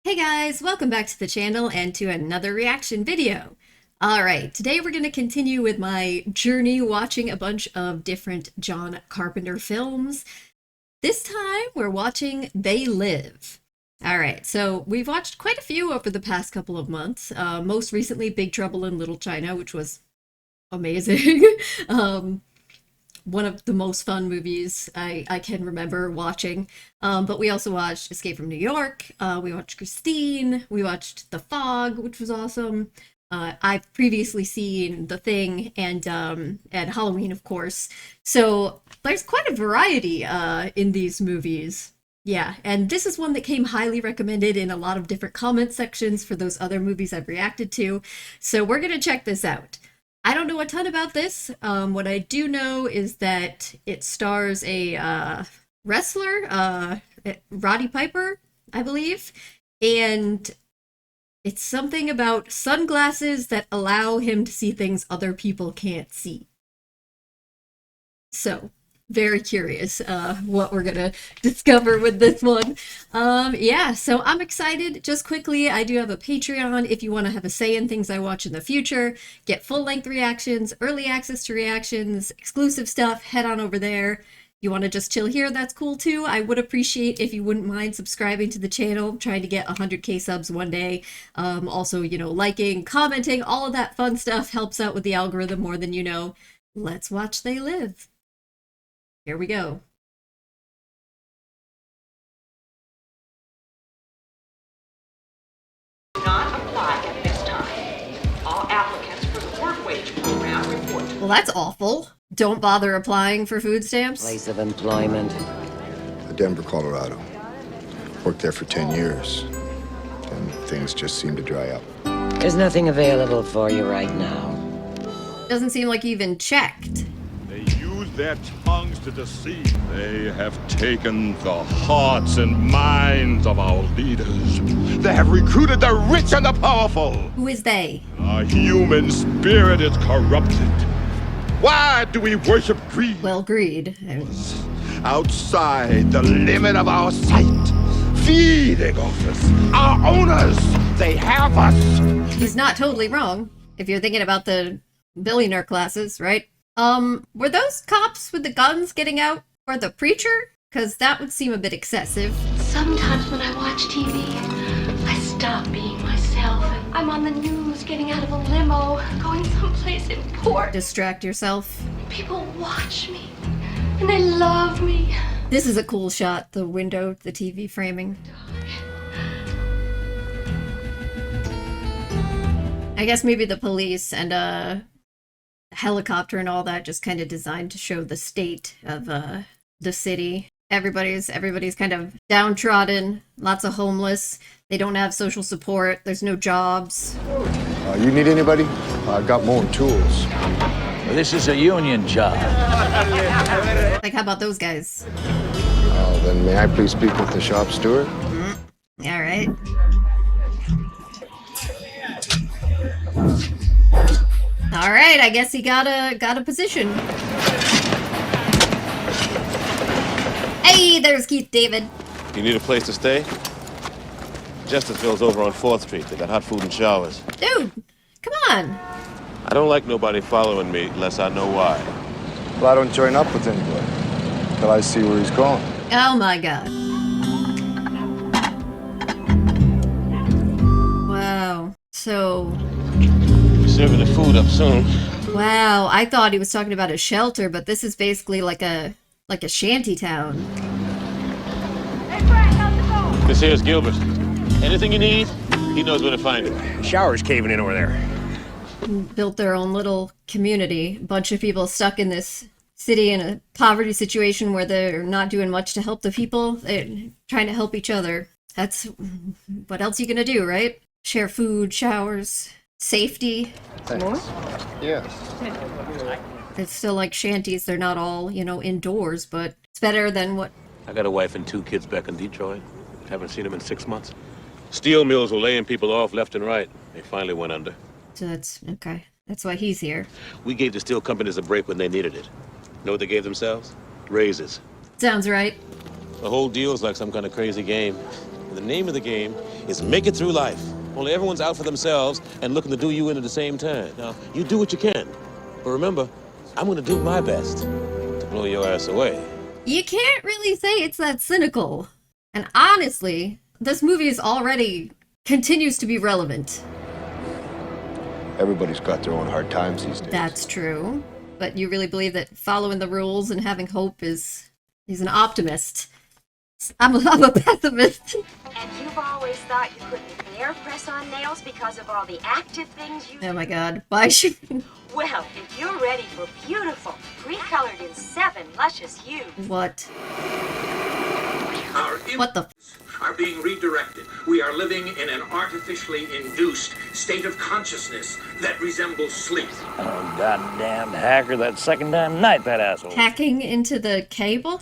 Hey guys, welcome back to the channel and to another reaction video. Alright, today we're going to continue with my journey watching a bunch of different John Carpenter films. This time we're watching They Live. Alright, so we've watched quite a few over the past couple of months. Most recently Big Trouble in Little China, which was amazing. One of the most fun movies I can remember watching. But we also watched Escape from New York, we watched Christine, we watched The Fog, which was awesome. I've previously seen The Thing and Halloween, of course. So there's quite a variety in these movies. Yeah, and this is one that came highly recommended in a lot of different comment sections for those other movies I've reacted to. So we're gonna check this out. I don't know a ton about this. What I do know is that it stars a wrestler, Roddy Piper, I believe, and it's something about sunglasses that allow him to see things other people can't see. So, very curious what we're gonna discover with this one. Yeah, so I'm excited. Just quickly, I do have a Patreon if you want to have a say in things I watch in the future, get full-length reactions, early access to reactions, exclusive stuff, head on over there. You want to just chill here, that's cool too. I would appreciate if you wouldn't mind subscribing to the channel. I'm trying to get 100k subs one day. Also, liking, commenting, all of that fun stuff helps out with the algorithm more than you know. Let's watch They Live. Here we go. Not apply at this time. All applicants for the work wage program report. Well, that's awful. Don't bother applying for food stamps. Place of employment. Denver, Colorado. Worked there for 10 years. Then things just seemed to dry up. There's nothing available for you right now. Doesn't seem like you even checked. They use their tongues to deceive. They have taken the hearts and minds of our leaders. They have recruited the rich and the powerful. Who is they? Our human spirit is corrupted. Why do we worship greed? Well, greed. Outside the limit of our sight, feeding off us, our owners, they have us. He's not totally wrong, if you're thinking about the billionaire classes, right? Were those cops with the guns getting out for the preacher? Because that would seem a bit excessive. Sometimes when I watch TV, I stop being myself. I'm on the news, getting out of a limo, going someplace important. Distract yourself. People watch me, and they love me. This is a cool shot, the window, the TV framing. I guess maybe the police and helicopter and all that just kind of designed to show the state of the city. Everybody's kind of downtrodden, lots of homeless. They don't have social support. There's no jobs. You need anybody? I've got more tools. Well, this is a union job. Like, how about those guys? Then may I please speak with the shop steward? All right. All right, I guess he got a position. Hey, there's Keith David. You need a place to stay? Chesterfield's over on 4th Street. They got hot food and showers. Dude, come on. I don't like nobody following me unless I know why. Well, I don't join up with anybody till I see where he's going. Oh my god. Wow. So... Serving the food up soon. Wow, I thought he was talking about a shelter, but this is basically like a shanty town. Hey Frank, how's it going? This here's Gilbert. Anything you need, he knows where to find it. Shower's caving in over there. Built their own little community. A bunch of people stuck in this city in a poverty situation where they're not doing much to help the people. They're trying to help each other. That's what else are you gonna do, right? Share food, showers, safety. Thanks. Yes. It's still like shanties. They're not all, indoors, but it's better than what... I got a wife and 2 kids back in Detroit. Haven't seen them in 6 months. Steel mills were laying people off left and right. They finally went under. So that's okay. That's why he's here. We gave the steel companies a break when they needed it. Know what they gave themselves? Raises. Sounds right. The whole deal's like some kind of crazy game. And the name of the game is make it through life. Only everyone's out for themselves and looking to do you in at the same time. Now, you do what you can. But remember, I'm gonna do my best to blow your ass away. You can't really say it's that cynical. And honestly, this movie is already continues to be relevant. Everybody's got their own hard times these days. That's true. But you really believe that following the rules and having hope is... He's an optimist. I'm a pessimist. And you've always thought you couldn't bear press-on nails because of all the active things you... Oh my god. Why should... Well, if you're ready for beautiful, pre-colored in 7 luscious hues... What? Our What the... are being redirected. We are living in an artificially induced state of consciousness that resembles sleep. Oh, goddamn hacker, that second time night, that asshole. Hacking into the cable?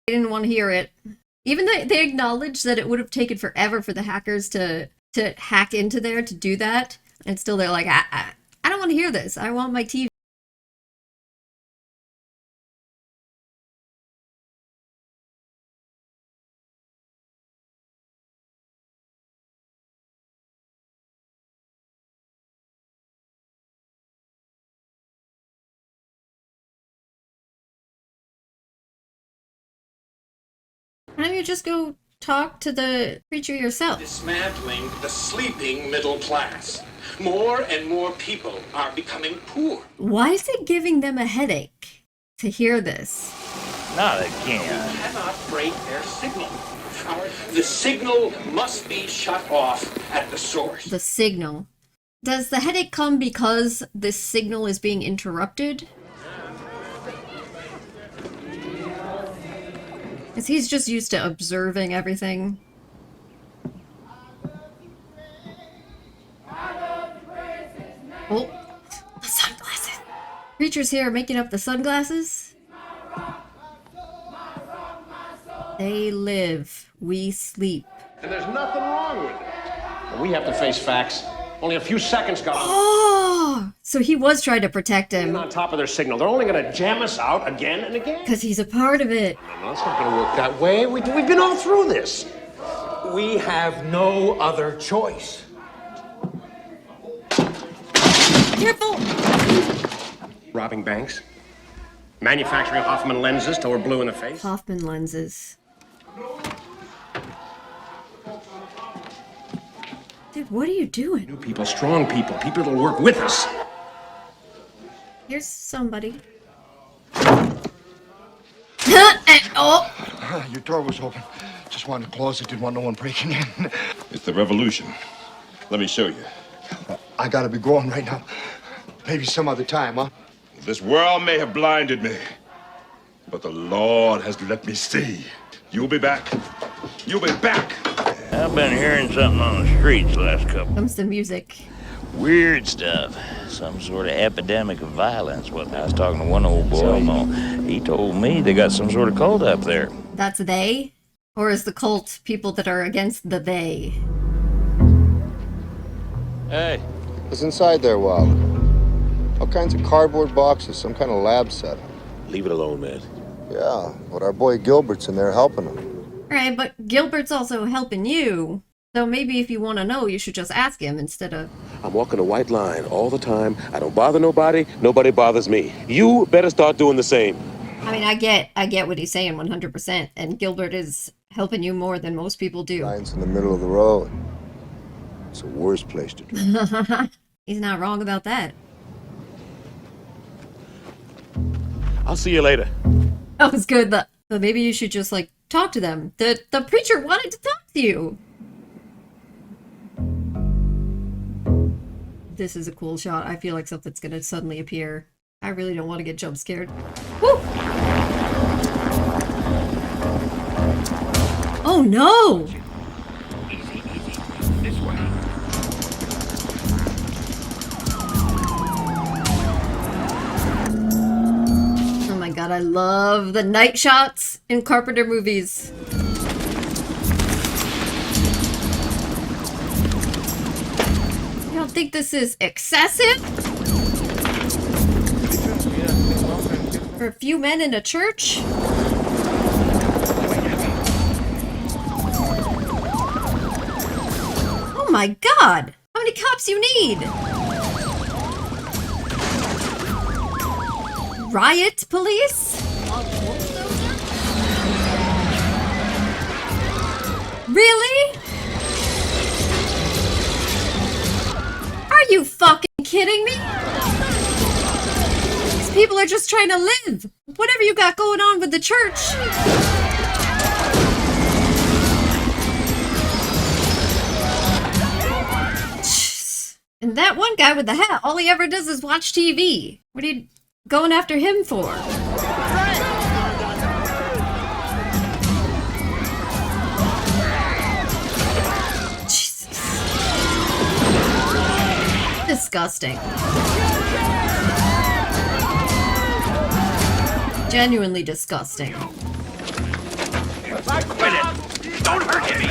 I didn't want to hear it. Even though they acknowledged that it would have taken forever for the hackers to hack into there to do that, and still they're like, I don't want to hear this. I want my TV. Why don't you just go talk to the creature yourself? Dismantling the sleeping middle class. More and more people are becoming poor. Why is it giving them a headache to hear this? Not again. Cannot break their signal. The signal must be shut off at the source. The signal. Does the headache come because this signal is being interrupted? Because he's just used to observing everything. Oh, the sunglasses. Creatures here making up the sunglasses. They live, we sleep. And there's nothing wrong with it. We have to face facts. Only a few seconds got Oh, so he was trying to protect him. on top of their signal. They're only going to jam us out again and again. Because he's a part of it. No, it's not going to work that way. We've been all through this. We have no other choice. Careful! Robbing banks. Manufacturing Hoffman lenses till we're blue in the face. Hoffman lenses. Dude, what are you doing? New people, strong people, people that'll work with us. Here's somebody. Oh! Your door was open. Just wanted to close it. Didn't want no one breaking in. It's the revolution. Let me show you. I gotta be going right now. Maybe some other time, huh? This world may have blinded me, but the Lord has let me see. You'll be back. You'll be back. I've been hearing something on the streets last couple. Comes the music. Weird stuff. Some sort of epidemic of violence. Well, I was talking to one old boy. He told me they got some sort of cult up there. That's they? Or is the cult people that are against the they? Hey, What's inside there, Wild? All kinds of cardboard boxes, some kind of lab setup. leave it alone, man. Yeah, but our boy Gilbert's in there helping him. Right, but Gilbert's also helping you. So maybe if you want to know, you should just ask him instead of... I'm walking a white line all the time. I don't bother nobody. Nobody bothers me. You better start doing the same. I mean, I get what he's saying 100%. And Gilbert is helping you more than most people do. Lines in the middle of the road. It's the worst place to drive. He's not wrong about that. I'll see you later. That was good. But maybe you should just, like, talk to them. The preacher wanted to talk to you. This is a cool shot. I feel like something's gonna suddenly appear. I really don't want to get jump scared. Woo! Oh no! Easy, easy. This way. Oh my god, I love the night shots in Carpenter movies. You don't think this is excessive? For a few men in a church? Oh my god! How many cops you need? Riot police? Really? Are you fucking kidding me? These people are just trying to live. Whatever you got going on with the church. And that one guy with the hat, all he ever does is watch TV. What are you going after him for? Jesus. Disgusting. Genuinely disgusting. Don't hurt me!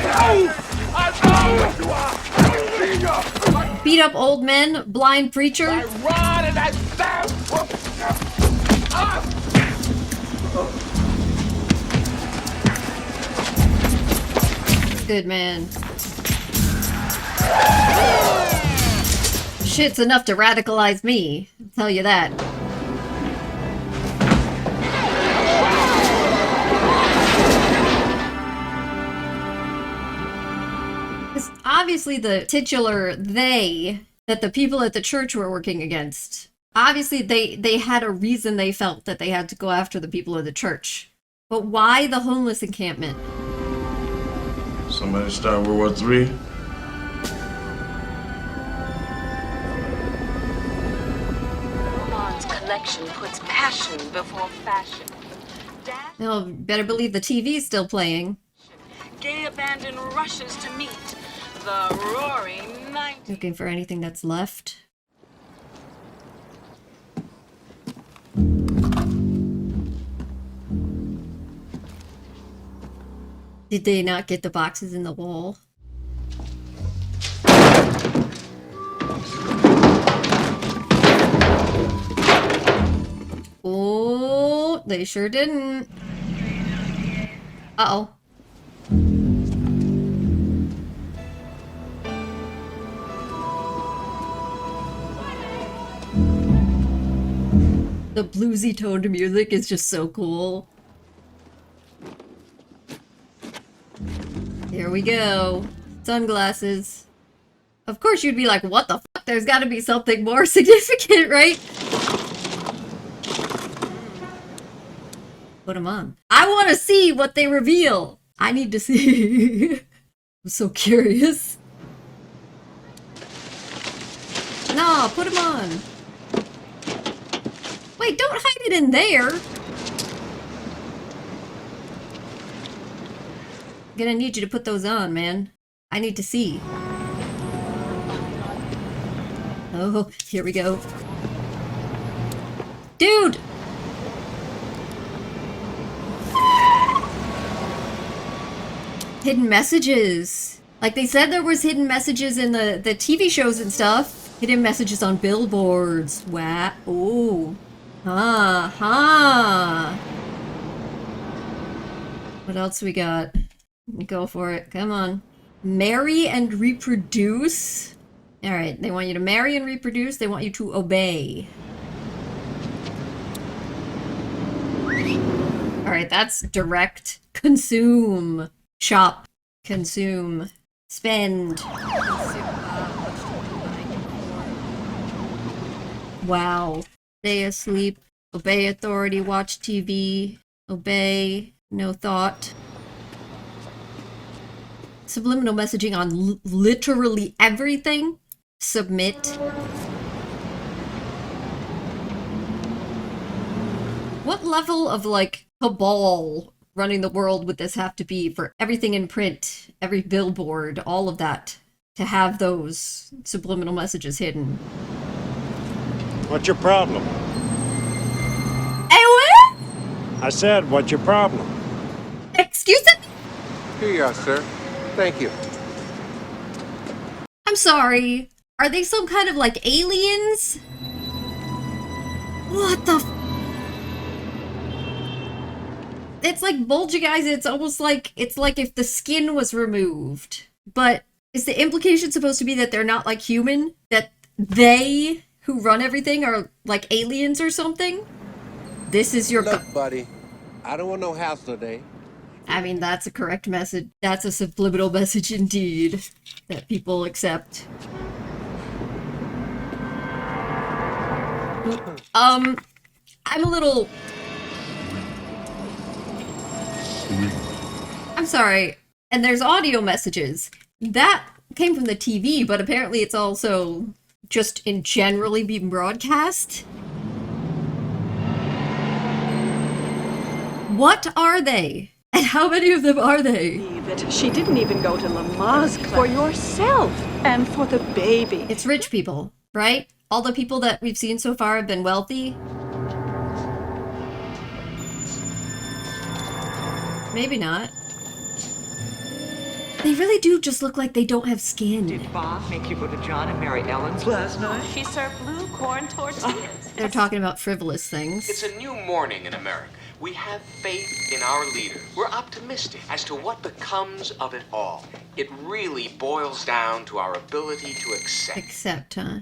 Beat up old men, blind preacher. Run and I stab! Good man. Shit's enough to radicalize me, I'll tell you that. It's obviously the titular they that the people at the church were working against. Obviously they had a reason they felt that they had to go after the people of the church. But why the homeless encampment? Somebody start World War III? Roman's collection puts passion before fashion. No, better believe the TV's still playing. Gay abandon rushes to meet the roaring night. Looking for anything that's left. Did they not get the boxes in the wall? Oh, they sure didn't. Uh-oh. The bluesy toned music is just so cool. Here we go. Sunglasses. Of course you'd be like, what the fuck? There's gotta be something more significant, right? Put them on. I want to see what they reveal. I need to see. I'm so curious. No, put them on. Wait, don't hide it in there. I'm gonna need you to put those on, man. I need to see. Oh, here we go. Dude! Hidden messages. Like they said there was hidden messages in the TV shows and stuff. Hidden messages on billboards. Wow. Oh. Ha. Ha. What else we got? Go for it. Come on. Marry and reproduce. Alright, they want you to marry and reproduce. They want you to obey. Alright, that's direct. Consume. Shop, consume, spend. Wow. Stay asleep, obey authority, watch TV, obey, no thought. Subliminal messaging on literally everything. Submit. What level of, like, cabal running the world would this have to be for everything in print, every billboard, all of that, to have those subliminal messages hidden? What's your problem? Hey, what? I said, what's your problem? Excuse me? Here you are, sir. Thank you. I'm sorry. Are they some kind of, like, aliens? What the It's like bulging eyes. It's almost like, it's like if the skin was removed. But is the implication supposed to be that they're not, like, human? That they who run everything are, like, aliens or something? This is your... Look, buddy, I don't want no hassle today. I mean, that's a correct message. That's a subliminal message indeed that people accept. I'm a little... I'm sorry. And there's audio messages. That came from the TV, but apparently it's also just in generally being broadcast. What are they? And how many of them are they? She didn't even go to Lamaze for yourself and for the baby. It's rich people, right? All the people that we've seen so far have been wealthy. Maybe not. They really do just look like they don't have skin. Did Bob make you go to John and Mary Ellen's last night? She served blue corn tortillas. They're talking about frivolous things. It's a new morning in America. We have faith in our leader. We're optimistic as to what becomes of it all. It really boils down to our ability to accept. Accept, huh?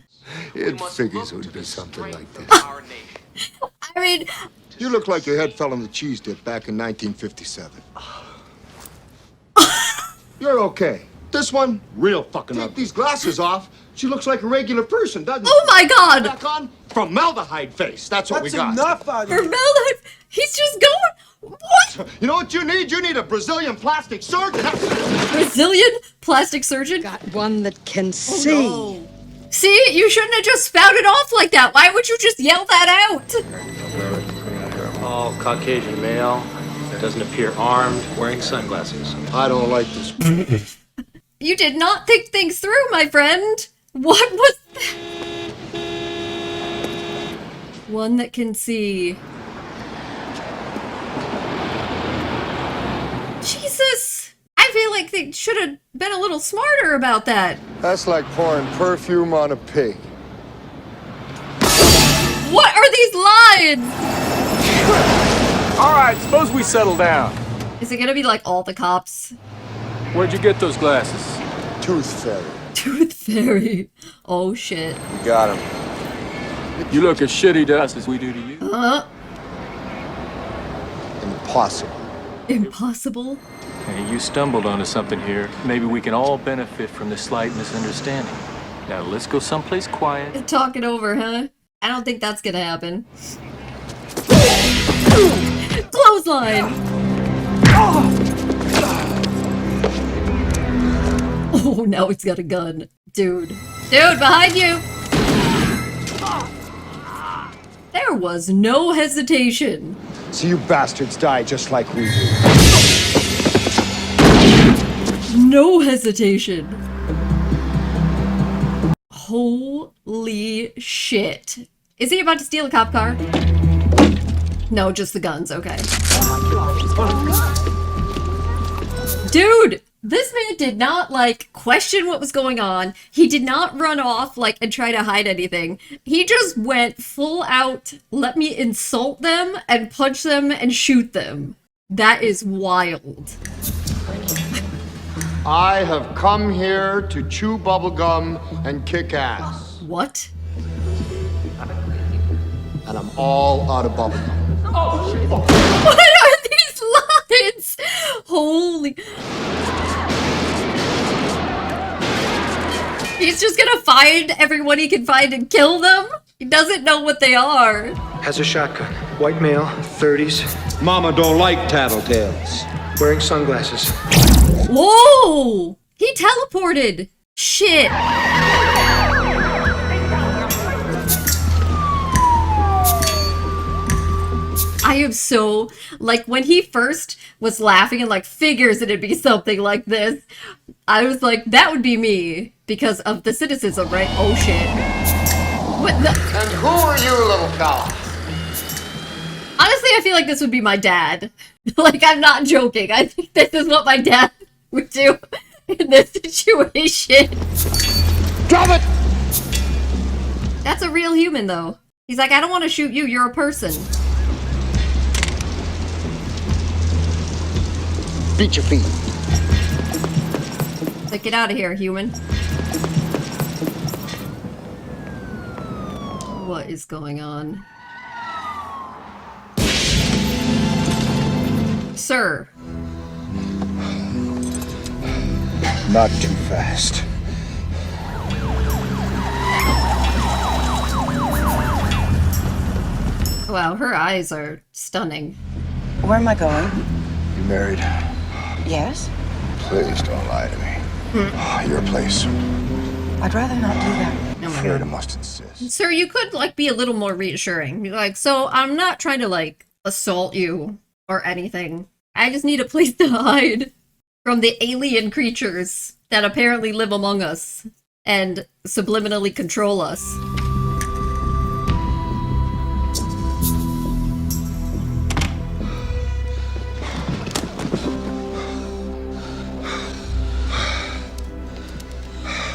It figures it would be something like this. I mean... You look like your head fell in the cheese dip back in 1957. You're okay. This one, real fucking ugly. Take these glasses off. She looks like a regular person, doesn't she? Oh my god! Back on? Formaldehyde face. That's what we got. That's enough out of Formaldehyde? He's just going... What? You know what you need? You need a Brazilian plastic surgeon. Brazilian plastic surgeon? Got one that can see. No. See? You shouldn't have just spouted off like that. Why would you just yell that out? All Caucasian male, doesn't appear armed, wearing sunglasses. I don't like this. You did not think things through, my friend. What was that? One that can see. Jesus! I feel like they should have been a little smarter about that. That's like pouring perfume on a pig. What are these lines? All right, suppose we settle down. Is it gonna be like all the cops? Where'd you get those glasses? Tooth fairy. Tooth fairy. Oh shit. You got him. You look as shitty to us as we do to you. Impossible. Impossible? Hey, you stumbled onto something here. Maybe we can all benefit from this slight misunderstanding. Now let's go someplace quiet. Talk it over, huh? I don't think that's gonna happen. Clothesline! Oh, now he's got a gun. Dude. Dude, behind you! There was no hesitation. So you bastards die just like we do. No hesitation. Holy shit. Is he about to steal a cop car? No, just the guns, okay. Dude! This man did not, like, question what was going on. He did not run off, like, and try to hide anything. He just went full out, let me insult them, and punch them, and shoot them. That is wild. I have come here to chew bubblegum and kick ass. What? And I'm all out of bubblegum. Oh, shit. What are these lines? Holy... He's just gonna find everyone he can find and kill them? He doesn't know what they are. Has a shotgun. White male, 30s. Mama don't like tattletales. Wearing sunglasses. Whoa! He teleported! Shit! I am so, like, when he first was laughing and, like, figures it'd be something like this, I was like, that would be me, because of the cynicism, right? Oh, shit. What the? And who are you, little fella? Honestly, I feel like this would be my dad. Like, I'm not joking. I think this is what my dad would do in this situation. Drop it! That's a real human, though. He's like, I don't want to shoot you, you're a person. Beat your feet. Like, get out of here, human. What is going on? Sir. Not too fast. Wow, her eyes are stunning. Where am I going? You married? Yes? Please don't lie to me. Your place. I'd rather not do that. Oh my Afraid I God. must insist. Sir, you could, like, be a little more reassuring. Be like, so I'm not trying to, like, assault you or anything. I just need a place to hide from the alien creatures that apparently live among us and subliminally control us.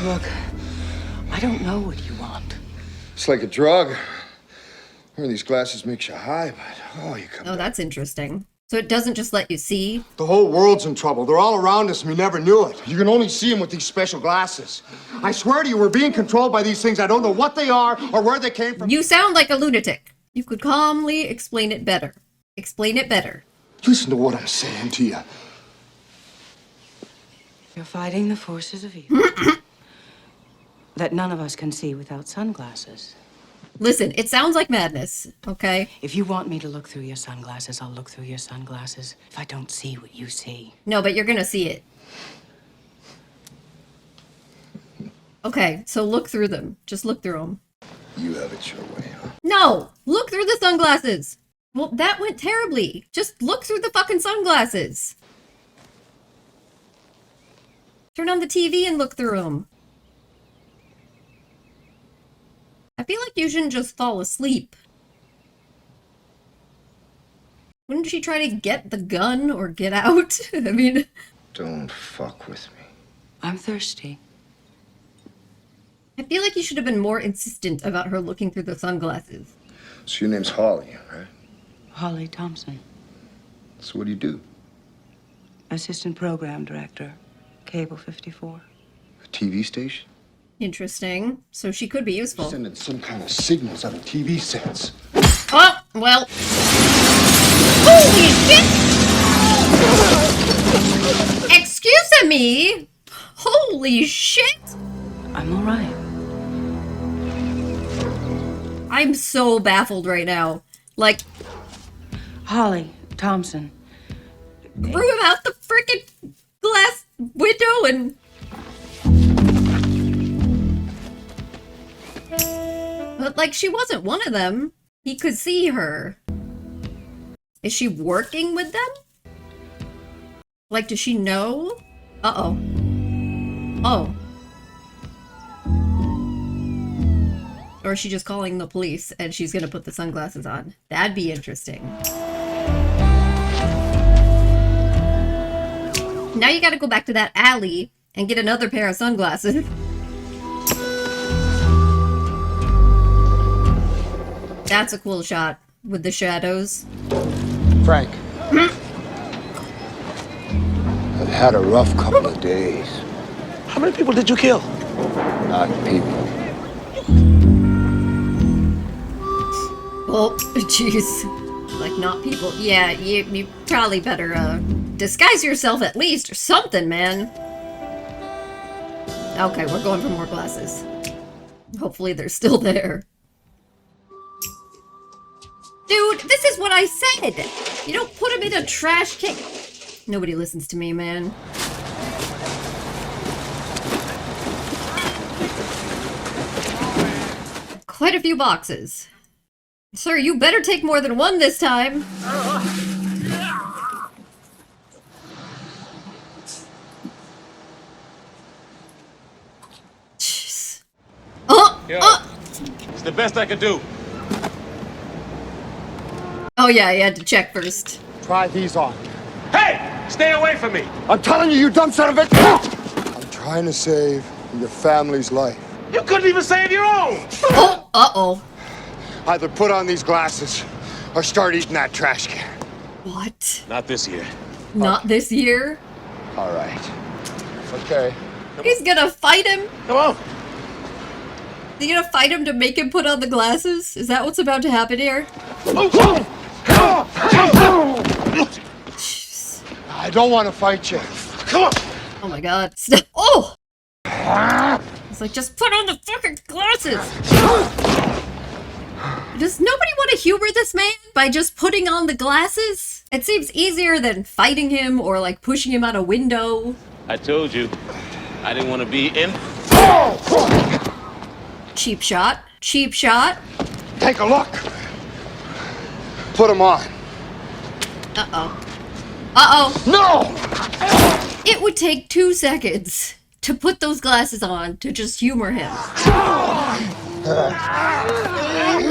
Look, I don't know what you want. It's like a drug. Wearing these glasses makes you high, but oh, you come. Oh, that's interesting. So it doesn't just let you see? The whole world's in trouble. They're all around us and we never knew it. You can only see them with these special glasses. I swear to you, we're being controlled by these things. I don't know what they are or where they came from. You sound like a lunatic. You could calmly explain it better. Explain it better. Listen to what I'm saying to you. You're fighting the forces of evil that none of us can see without sunglasses. Listen, it sounds like madness, okay? If you want me to look through your sunglasses, I'll look through your sunglasses. If I don't see what you see. No, but you're gonna see it. Okay, so look through them. Just look through them. You have it your way, huh? No! Look through the sunglasses! Well, that went terribly. Just look through the fucking sunglasses. Turn on the TV and look through them. I feel like you shouldn't just fall asleep. Wouldn't she try to get the gun or get out? I mean... Don't fuck with me. I'm thirsty. I feel like you should have been more insistent about her looking through the sunglasses. So your name's Holly, right? Holly Thompson. So what do you do? Assistant Program Director, Cable 54. A TV station? Interesting. So she could be useful. Sending some kind of signals out of TV sets. Oh, well. Holy shit! Excuse me! Holy shit! I'm all right. I'm so baffled right now. Like... Holly Thompson. Threw him out the freaking glass window and... But, like, she wasn't one of them. He could see her. Is she working with them? Like, does she know? Uh-oh. Oh. Or is she just calling the police and she's gonna put the sunglasses on? That'd be interesting. Now you gotta go back to that alley and get another pair of sunglasses. That's a cool shot with the shadows. Frank. I've had a rough couple of days. How many people did you kill? Not people. Well, jeez. Like, not people. Yeah, you probably better, disguise yourself at least or something, man. Okay, we're going for more glasses. Hopefully they're still there. Dude, this is what I said! You don't put them in a trash can. Nobody listens to me, man. Quite a few boxes. Sir, you better take more than one this time. Jeez. It's the best I can do. Oh yeah, you had to check first. Try these on. Hey! Stay away from me! I'm telling you, you dumb son of a... I'm trying to save your family's life. You couldn't even save your own! Oh, uh-oh. Either put on these glasses or start eating that trash can. What? Not this year. Not this year? All right. Okay. He's gonna fight him? Come on. Are you gonna fight him to make him put on the glasses? Is that what's about to happen here? Jeez. I don't want to fight you. Come on. Oh my god. Oh! It's like, just put on the fucking glasses! Does nobody want to humor this man by just putting on the glasses? It seems easier than fighting him or like pushing him out a window. I told you, I didn't want to be in. Cheap shot. Cheap shot. Take a look. Put them on. Uh-oh. Uh-oh. No! It would take 2 seconds to put those glasses on to just humor him.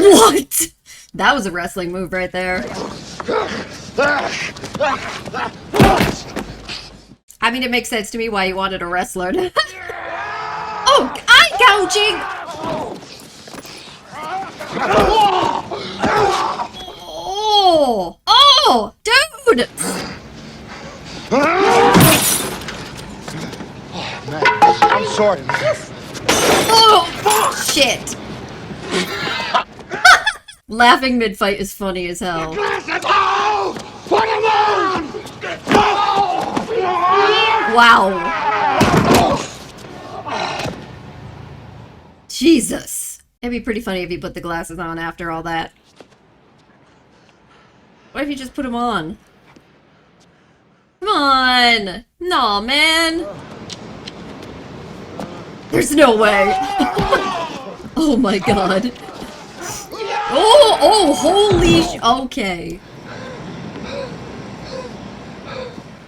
What? That was a wrestling move right there. I mean, it makes sense to me why you wanted a wrestler. Oh, eye gouging! Oh! Oh! Dude! Oh, man. I'm sorry, man. Oh! Shit! Laughing mid-fight is funny as hell. Oh! Put him on! Wow. Jesus. It'd be pretty funny if you put the glasses on after all that. What if you just put them on? Come on! No, man! There's no way! Oh my god. Oh, holy okay.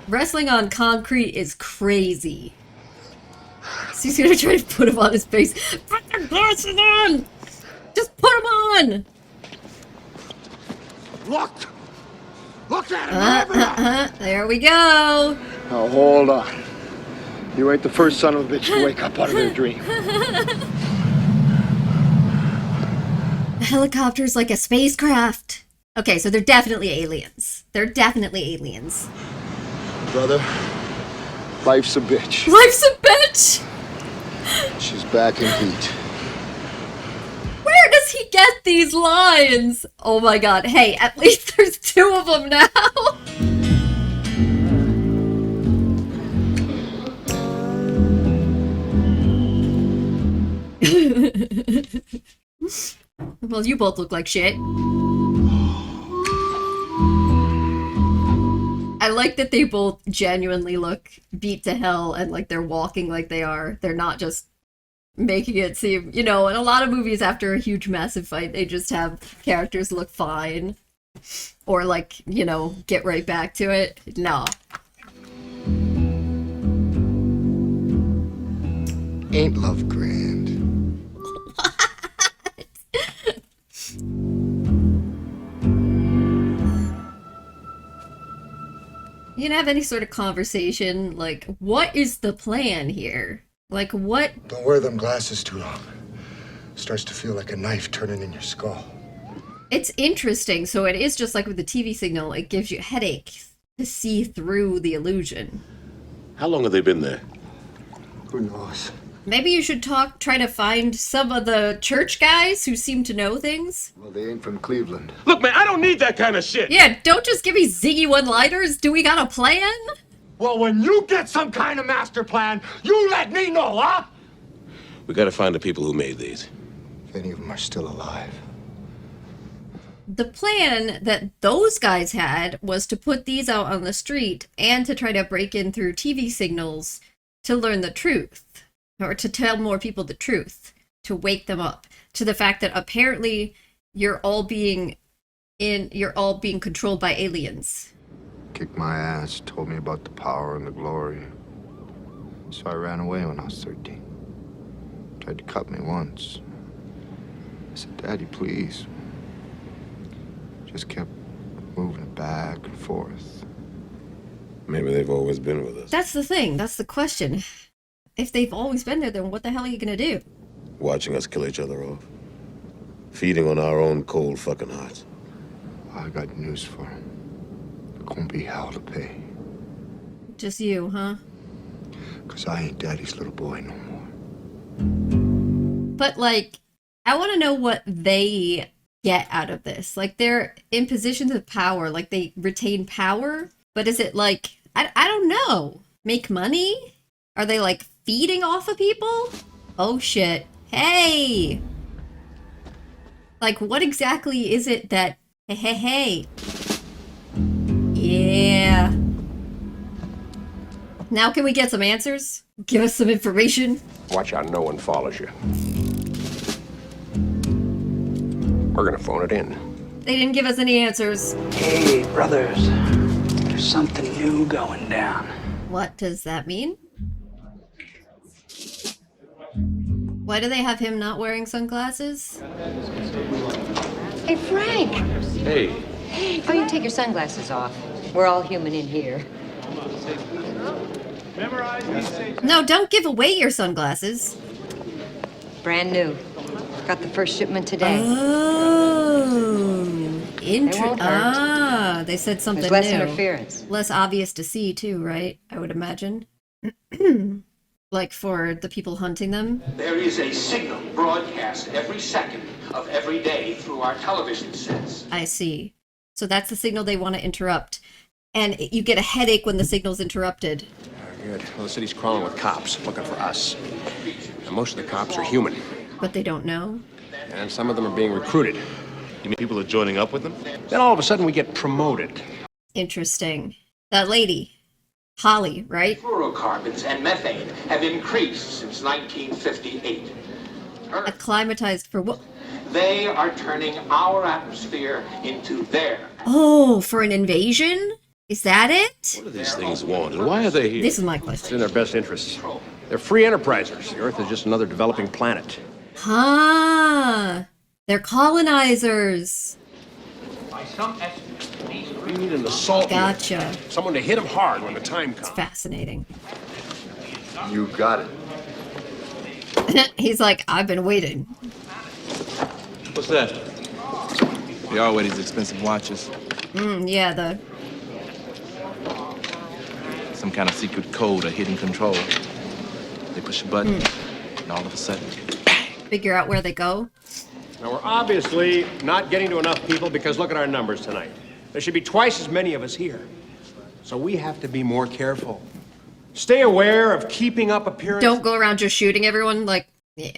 Wrestling on concrete is crazy. So he's gonna try to put him on his face. Put the glasses on! Just put him on! Look! Look at him! There we go! Now hold on. You ain't the first son of a bitch to wake up out of their dream. The helicopter's like a spacecraft. Okay, so they're definitely aliens. They're definitely aliens. Brother, life's a bitch. Life's a bitch! She's back in heat. Where does he get these lines? Oh my god. Hey, at least there's 2 of them now. Well, you both look like shit. I like that they both genuinely look beat to hell and like they're walking like they are. They're not just making it seem, you know, in a lot of movies after a huge massive fight, they just have characters look fine. Or like, you know, get right back to it. No. Ain't love grand? You can have any sort of conversation, like, what is the plan here? Like, what? Don't wear them glasses too long. Starts to feel like a knife turning in your skull. It's interesting, so it is just like with the TV signal, it gives you a headache to see through the illusion. How long have they been there? Who knows? Maybe you should try to find some of the church guys who seem to know things. Well, they ain't from Cleveland. Look, man, I don't need that kind of shit. Yeah, don't just give me ziggy one-liners. Do we got a plan? Well, when you get some kind of master plan, you let me know, huh? We gotta find the people who made these. If any of them are still alive. The plan that those guys had was to put these out on the street and to try to break in through TV signals to learn the truth, or to tell more people the truth, to wake them up to the fact that apparently you're all being controlled by aliens. Kicked my ass, told me about the power and the glory. So I ran away when I was 13. Tried to cut me once. I said, Daddy, please. Just kept moving back and forth. Maybe they've always been with us. That's the thing. That's the question. If they've always been there, then what the hell are you gonna do? Watching us kill each other off. Feeding on our own cold fucking hearts. I got news for him. There's gonna be hell to pay. Just you, huh? 'Cause I ain't Daddy's little boy no more. But, like, I want to know what they get out of this. Like, they're in positions of power. Like, they retain power. But is it, like, I don't know. Make money? Are they, like, feeding off of people? Oh, shit. Hey! Like, what exactly is it that... Hey. Yeah. Now can we get some answers? Give us some information? Watch out no one follows you. We're gonna phone it in. They didn't give us any answers. Hey, brothers. There's something new going down. What does that mean? Why do they have him not wearing sunglasses? Hey, Frank! Hey. Oh, you take your sunglasses off. We're all human in here. No, don't give away your sunglasses. Brand new. Got the first shipment today. Oh, They won't hurt. They said something There's less new. interference. Less obvious to see too, right? I would imagine. Like for the people hunting them. There is a signal broadcast every second of every day through our television sets. I see. So that's the signal they want to interrupt. And you get a headache when the signal's interrupted. Good. Well, the city's crawling with cops looking for us. And most of the cops are human. But they don't know. And some of them are being recruited. You mean people are joining up with them? Then all of a sudden we get promoted. Interesting. That lady. Holly, right? Fluorocarbons and methane have increased since 1958. Acclimatized for what? They are turning our atmosphere into their. Oh, for an invasion? Is that it? What do these things want, and why are they here? This is my It's question. in their best interests. They're free enterprisers. The Earth is just another developing planet. Huh. They're colonizers. By some estimates, these We need an assault unit. Gotcha. Someone to hit them hard when the time comes. Fascinating. You got it. He's like, I've been waiting. What's that? They are wear these expensive watches. Yeah, Some kind of secret code or hidden control. They push a button, and all of a sudden, figure out where they go. Now, we're obviously not getting to enough people because look at our numbers tonight. There should be twice as many of us here. So we have to be more careful. Stay aware of keeping up appearances. Don't go around just shooting everyone like,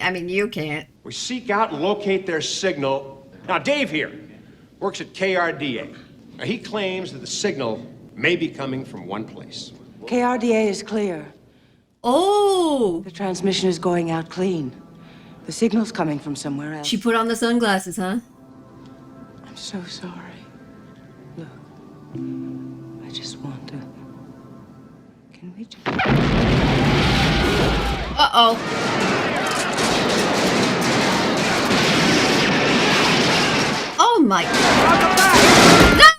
I mean, you can't. We seek out and locate their signal. Now, Dave here works at KRDA. Now, he claims that the signal may be coming from one place. KRDA is clear. Oh! The transmission is going out clean. The signal's coming from somewhere else. She put on the sunglasses, huh? I'm so sorry. Look, I just want to... Can we just... Uh-oh. Oh my... No!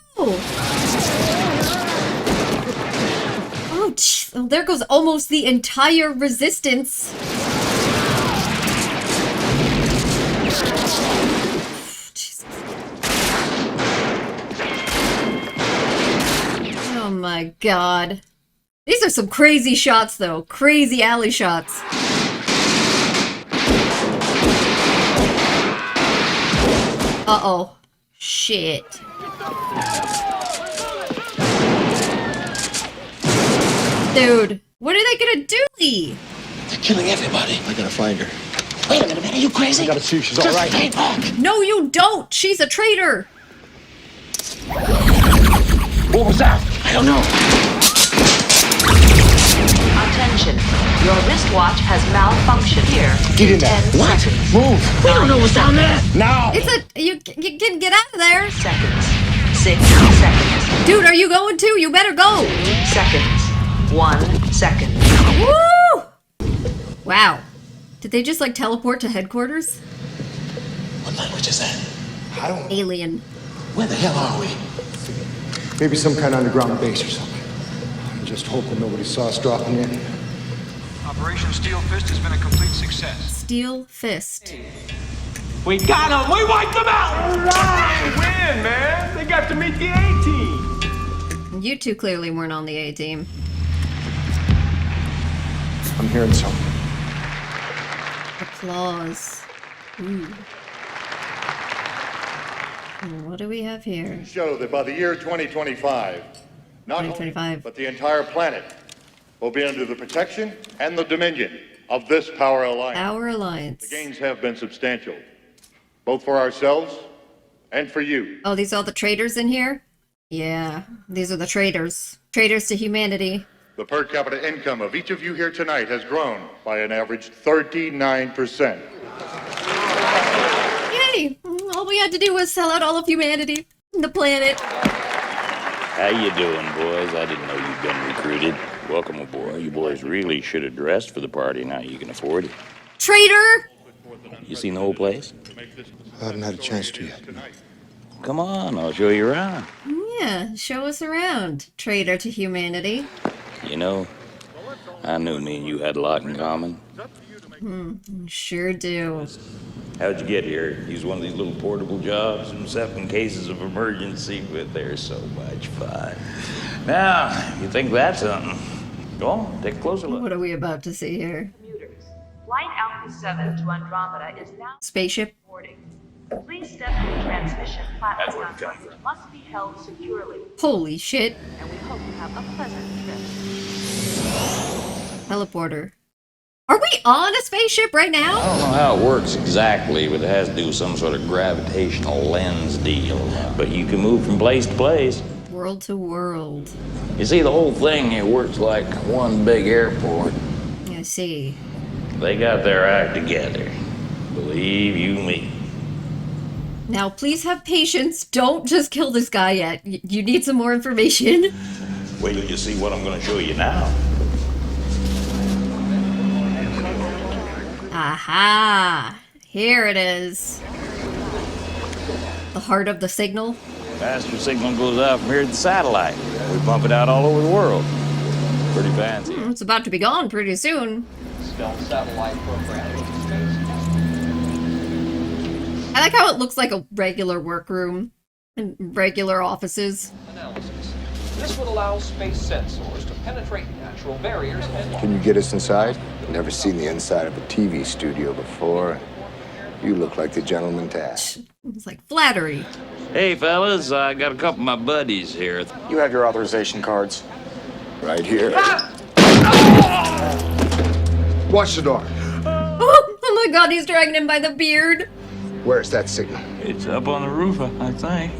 Oh, oh, there goes almost the entire resistance. Oh my god. These are some crazy shots, though. Crazy alley shots. Uh-oh. Shit. Dude, what are they gonna do? They're killing everybody. I gotta find her. Wait a minute, man. Are you crazy? I gotta see if she's all right. Stay back. No, you don't. She's a traitor. What was that? I don't know. Attention. Your wristwatch has malfunctioned here. Get in there. What? Move. We don't know what's down there. Now. It's a you can get out of there. Seconds. 6 seconds. Dude, are you going to? You better go. Seconds. 1 second. Woo! Wow. Did they just like teleport to headquarters? What language is that? I don't. Alien. Where the hell are we? Maybe some kind of underground base or something. I'm just hoping nobody saw us dropping in. Operation Steel Fist has been a complete success. Steel Fist. We got them! We wiped them out! All right! Win, man! They got to meet the A-Team! You two clearly weren't on the A-Team. I'm hearing something. Applause. Ooh. What do we have here? Show that by the year 2025, not only, but the entire planet will be under the protection and the dominion of this power alliance. Our alliance. The gains have been substantial, both for ourselves and for you. Oh, these are all the traitors in here? Yeah, these are the traitors. Traitors to humanity. The per capita income of each of you here tonight has grown by an average 39%. Yay! All we had to do was sell out all of humanity. The planet. How you doing, boys? I didn't know you'd been recruited. Welcome aboard. You boys really should have dressed for the party. Now you can afford it. Traitor! You seen the whole place? I haven't had a chance to yet. Come on, I'll show you around. Yeah, show us around. Traitor to humanity. You know, I knew me and you had a lot in common. Sure do. How'd you get here? Use one of these little portable jobs and set in cases of emergency, but they're so much fun. Now, you think that's something? Go on, take a closer look. What are we about to see here? Flight Alpha 7 to Andromeda is now Spaceship. boarding. Please step to the transmission That's where platform, it's coming which must be held securely. Holy shit. And we hope you have a pleasant trip. Teleporter. Are we on a spaceship right now? I don't know how it works exactly, but it has to do with some sort of gravitational lens deal. But you can move from place to place. World to world. You see, the whole thing here works like one big airport. I see. They got their act together. Believe you me. Now, please have patience. Don't just kill this guy yet. You need some more information. Wait till you see what I'm going to show you now. Aha! Here it is. The heart of the signal. Faster signal goes out from here to the satellite. We pump it out all over the world. Pretty fancy. It's about to be gone pretty soon. Stealth satellite program. I like how it looks like a regular workroom and regular offices. Analysis. This would allow space sensors to penetrate natural barriers and... Can you get us inside? Never seen the inside of a TV studio before. You look like the gentleman to ask. It's like flattery. Hey, fellas, I got a couple of my buddies here. You have your authorization cards. Right here. Watch the door. Oh my god, he's dragging him by the beard. Where's that signal? It's up on the roof, I think.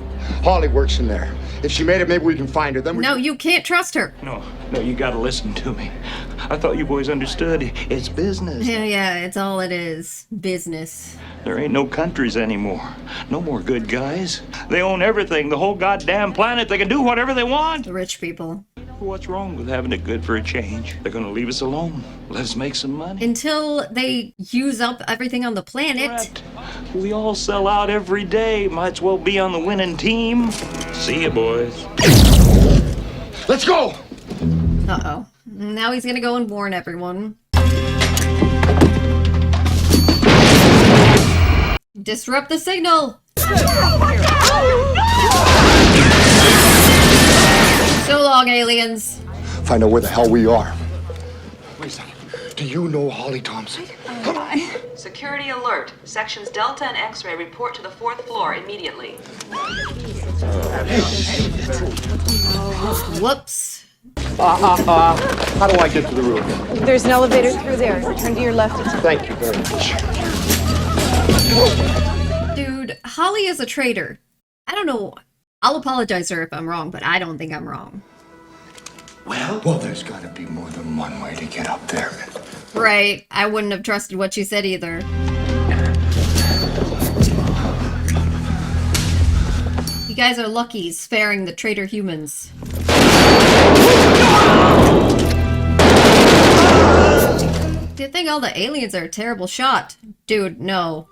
Holly works in there. If she made it, maybe we can find her. Then we... No, you can't trust her. No, you gotta listen to me. I thought you boys understood. It's business. Yeah, it's all it is. Business. There ain't no countries anymore. No more good guys. They own everything, the whole goddamn planet. They can do whatever they want. The rich people. What's wrong with having it good for a change? They're gonna leave us alone. Let us make some money. Until they use up everything on the planet. Correct. We all sell out every day. Might as well be on the winning team. See ya, boys. Let's go! Uh-oh. Now he's gonna go and warn everyone. Disrupt the signal! So long, aliens. Find out where the hell we are. Wait a second. Do you know Holly Thompson? Security alert. Sections Delta and X-ray report to the 4th floor immediately. Whoops. How do I get to the roof? There's an elevator through there. Turn to your left. Thank you very much. Dude, Holly is a traitor. I don't know. I'll apologize to her if I'm wrong, but I don't think I'm wrong. Well, there's gotta be more than one way to get up there. Right. I wouldn't have trusted what she said either. You guys are lucky sparing the traitor humans. Do you think all the aliens are a terrible shot? Dude, no.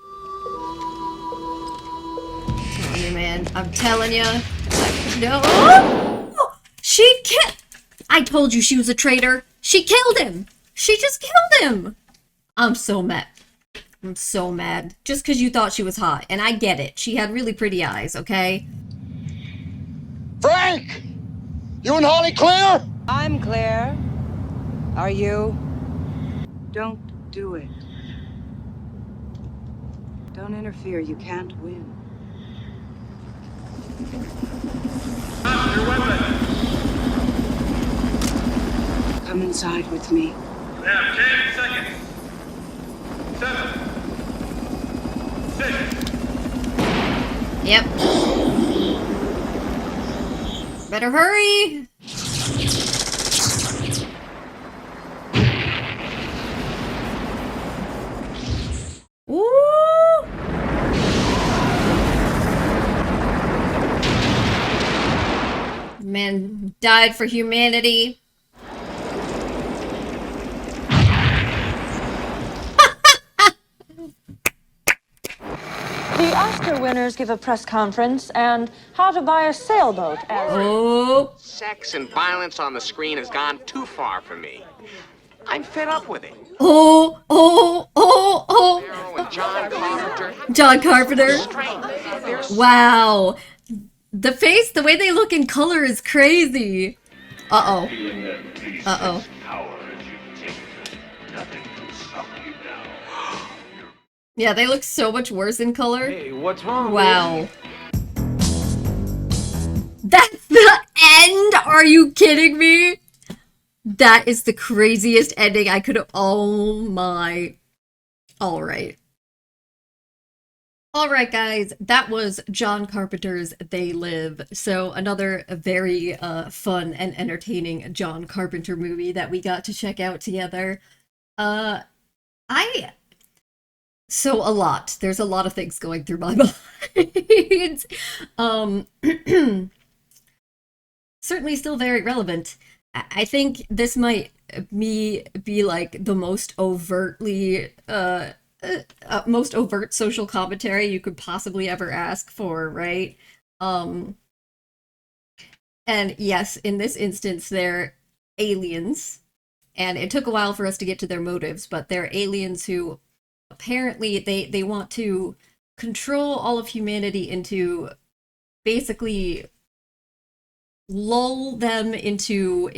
Oh, you man. I'm telling you. No. She killed. I told you she was a traitor. She killed him. She just killed him. I'm so mad. I'm so mad. Just because you thought she was hot. And I get it. She had really pretty eyes, okay? Frank! You and Holly clear? I'm clear. Are you? Don't do it. Don't interfere. You can't win. Your weapon. Come inside with me. You have 10 seconds. 7. 6. Yep. Better hurry! Ooh! Man died for humanity. The Oscar winners give a press conference, and how to buy a sailboat as... Oh! Sex and violence on the screen has gone too far for me. I'm fed up with it. Oh! John Carpenter. John Carpenter. Wow. The face, the way they look in color is crazy. Uh-oh. Uh-oh. Yeah, they look so much worse in color. Hey, what's wrong? Wow. That's the end? Are you kidding me? That is the craziest ending I could have. Oh my. All right. All right, guys. That was John Carpenter's They Live. So another very fun and entertaining John Carpenter movie that we got to check out together. So a lot. There's a lot of things going through my mind. Certainly still very relevant. I think this might be like the most overtly most overt social commentary you could possibly ever ask for, right? And yes, in this instance, they're aliens, and it took a while for us to get to their motives, but they're aliens who apparently they want to control all of humanity into basically lull them into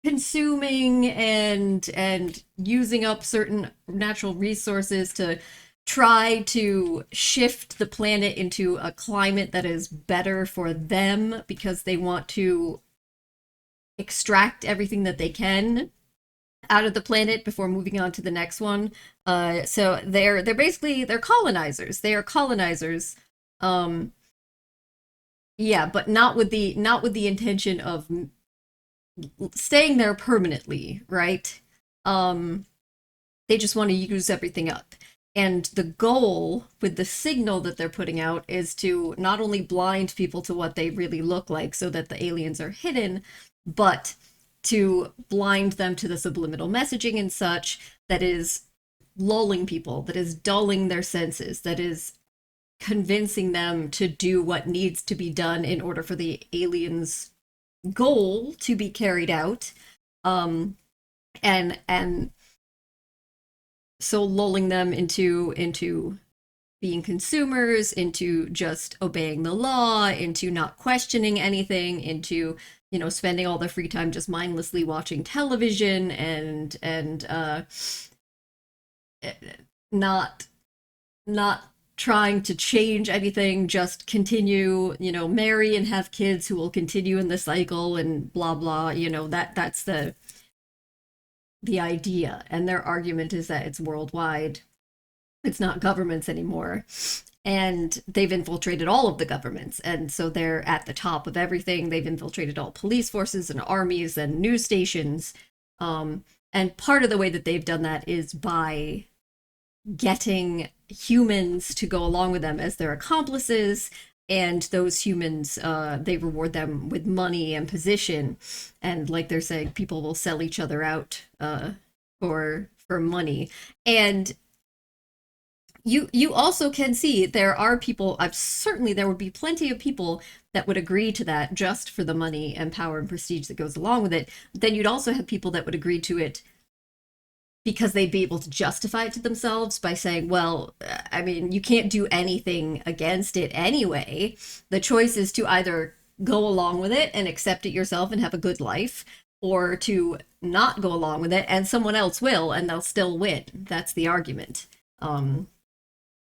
consuming and using up certain natural resources to try to shift the planet into a climate that is better for them because they want to extract everything that they can out of the planet before moving on to the next one. So they're basically colonizers. They are colonizers. Yeah, but not with the intention of staying there permanently, right? They just want to use everything up. And the goal with the signal that they're putting out is to not only blind people to what they really look like so that the aliens are hidden, but to blind them to the subliminal messaging and such that is lulling people, that is dulling their senses, that is convincing them to do what needs to be done in order for the aliens' goal to be carried out. And so lulling them into being consumers, into just obeying the law, into not questioning anything, into, you know, spending all their free time just mindlessly watching television and not trying to change anything, just continue, you know, marry and have kids who will continue in the cycle and blah blah, you know, that's the idea. And their argument is that it's worldwide. It's not governments anymore. And they've infiltrated all of the governments. And so they're at the top of everything. They've infiltrated all police forces and armies and news stations. And part of the way that they've done that is by getting humans to go along with them as their accomplices. And those humans, they reward them with money and position. And like they're saying, people will sell each other out for money. And you also can see there are people, certainly there would be plenty of people that would agree to that just for the money and power and prestige that goes along with it. Then you'd also have people that would agree to it because they'd be able to justify it to themselves by saying, well, I mean, you can't do anything against it anyway. The choice is to either go along with it and accept it yourself and have a good life, or to not go along with it and someone else will and they'll still win. That's the argument.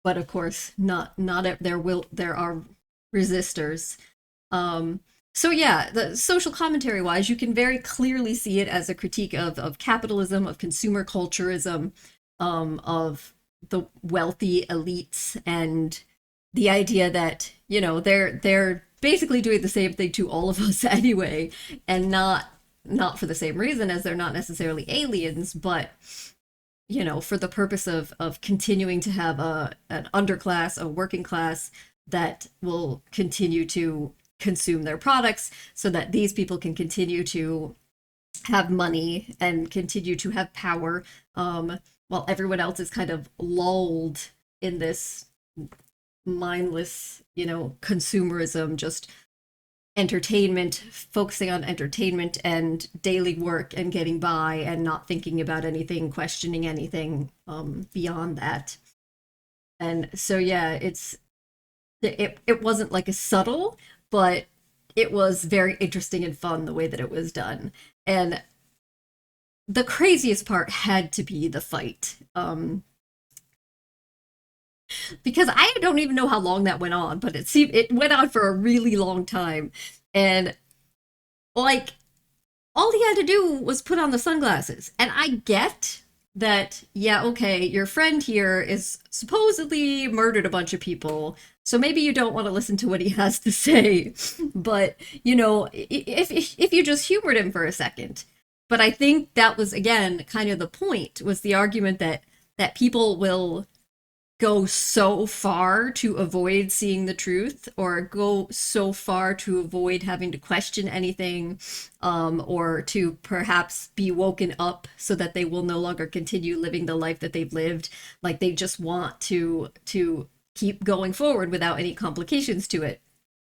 But of course, not there are resistors. So yeah, the social commentary wise, you can very clearly see it as a critique of capitalism, of consumer culturism, of the wealthy elites, and the idea that, you know, they're basically doing the same thing to all of us anyway, and not for the same reason, as they're not necessarily aliens, but you know, for the purpose of continuing to have an underclass, a working class that will continue to consume their products so that these people can continue to have money and continue to have power, while everyone else is kind of lulled in this mindless, you know, consumerism, just entertainment, focusing on entertainment and daily work and getting by and not thinking about anything, questioning anything beyond that. And so yeah, it wasn't like a subtle, but it was very interesting and fun the way that it was done. And the craziest part had to be the fight. Because I don't even know how long that went on, but it went on for a really long time. And like, all he had to do was put on the sunglasses. And I get that, yeah, okay, your friend here is supposedly murdered a bunch of people, so maybe you don't want to listen to what he has to say. But, you know, if you just humored him for a second. But I think that was, again, kind of the point, was the argument that people will go so far to avoid seeing the truth, or go so far to avoid having to question anything, or to perhaps be woken up so that they will no longer continue living the life that they've lived. Like, they just want to keep going forward without any complications to it.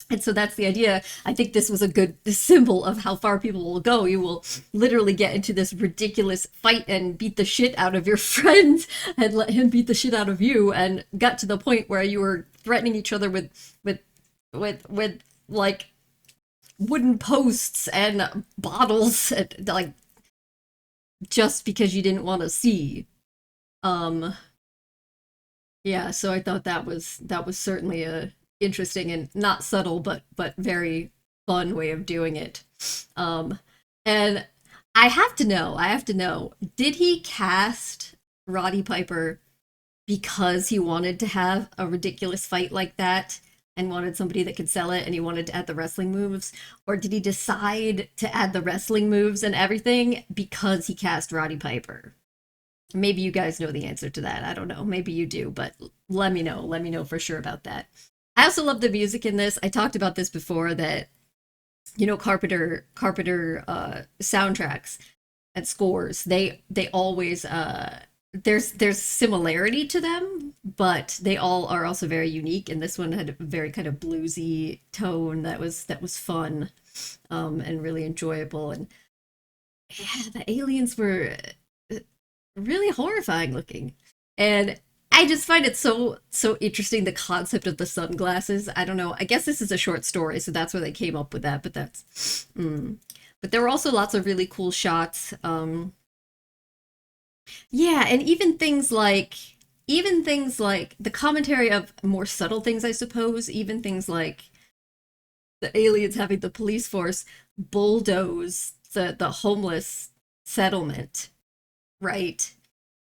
And so that's the idea. I think this was a good symbol of how far people will go. You will literally get into this ridiculous fight and beat the shit out of your friend and let him beat the shit out of you, and got to the point where you were threatening each other with like wooden posts and bottles, and, like, just because you didn't want to see. Yeah, so I thought that was certainly a interesting and not subtle but very fun way of doing it. And I have to know, did he cast Roddy Piper because he wanted to have a ridiculous fight like that and wanted somebody that could sell it, and he wanted to add the wrestling moves? Or did he decide to add the wrestling moves and everything because he cast Roddy Piper? Maybe you guys know the answer to that. I don't know. Maybe you do, but let me know. Let me know for sure about that. I also love the music in this. I talked about this before, that, you know, Carpenter soundtracks and scores, they always there's similarity to them, but they all are also very unique. And this one had a very kind of bluesy tone that was fun, and really enjoyable. And yeah, the aliens were really horrifying looking. And I just find it so interesting, the concept of the sunglasses. I don't know. I guess this is a short story, so that's where they came up with that. But that's, but there were also lots of really cool shots. Yeah, and even things like the commentary of more subtle things, I suppose. Even things like the aliens having the police force bulldoze the homeless settlement, right?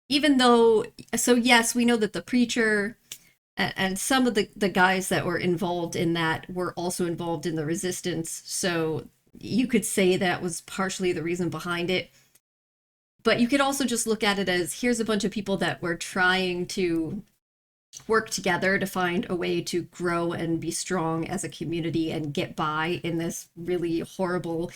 even though, so yes, we know that the preacher and some of the guys that were involved in that were also involved in the resistance. So you could say that was partially the reason behind it. But you could also just look at it as here's a bunch of people that were trying to work together to find a way to grow and be strong as a community and get by in this really horrible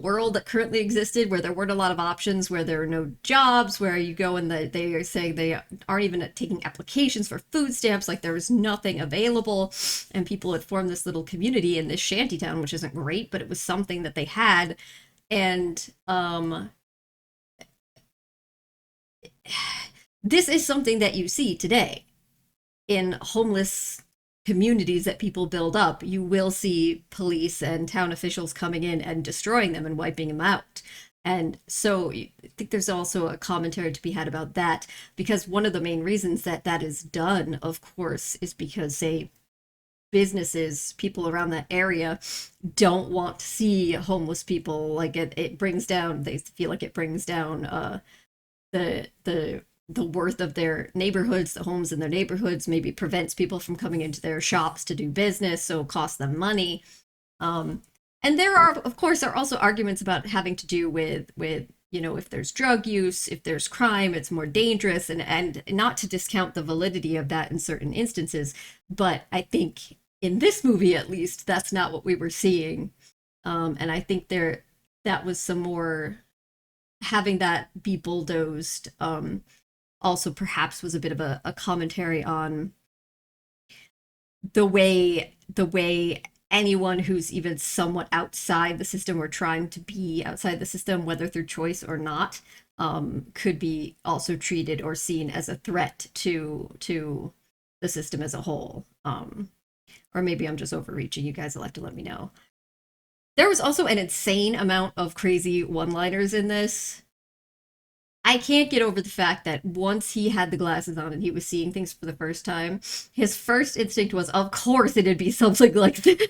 world that currently existed, where there weren't a lot of options, where there were no jobs, where you go and they are saying they aren't even taking applications for food stamps, like there was nothing available, and people had formed this little community in this shanty town, which isn't great, but it was something that they had. And this is something that you see today in homeless communities that people build up. You will see police and town officials coming in and destroying them and wiping them out. And so I think there's also a commentary to be had about that, because one of the main reasons that that is done, of course, is because, say, businesses, people around that area don't want to see homeless people. Like it brings down, they feel like it brings down the worth of their neighborhoods, the homes in their neighborhoods, maybe prevents people from coming into their shops to do business, so it costs them money. And there are, of course, there are also arguments about having to do with you know, if there's drug use, if there's crime, it's more dangerous, and not to discount the validity of that in certain instances. But I think in this movie, at least, that's not what we were seeing. And I think that was some more, having that be bulldozed, also perhaps was a bit of a commentary on the way anyone who's even somewhat outside the system or trying to be outside the system, whether through choice or not, could be also treated or seen as a threat to the system as a whole. Or maybe I'm just overreaching. You guys will have to let me know. There was also an insane amount of crazy one-liners in this. I can't get over the fact that once he had the glasses on and he was seeing things for the first time, his first instinct was, of course it'd be something like this.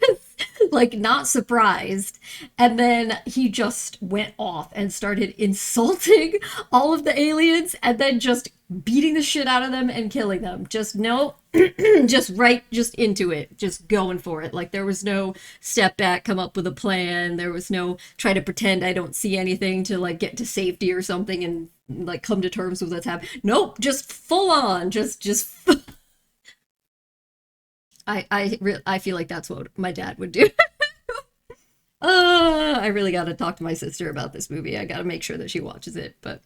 Like, not surprised. And then he just went off and started insulting all of the aliens and then just beating the shit out of them and killing them. Just no, just into it, just going for it. Like, there was no step back, come up with a plan. There was no try to pretend I don't see anything to like get to safety or something and like come to terms with what's happening. Nope, just full on, just I feel like that's what my dad would do. I really got to talk to my sister about this movie. I got to make sure that she watches it. But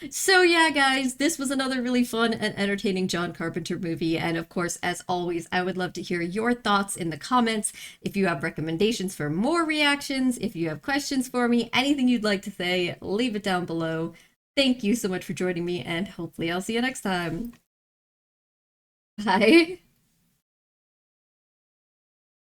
so yeah, guys, this was another really fun and entertaining John Carpenter movie. And of course, as always, I would love to hear your thoughts in the comments. If you have recommendations for more reactions, if you have questions for me, anything you'd like to say, leave it down below. Thank you so much for joining me, and hopefully I'll see you next time. Bye.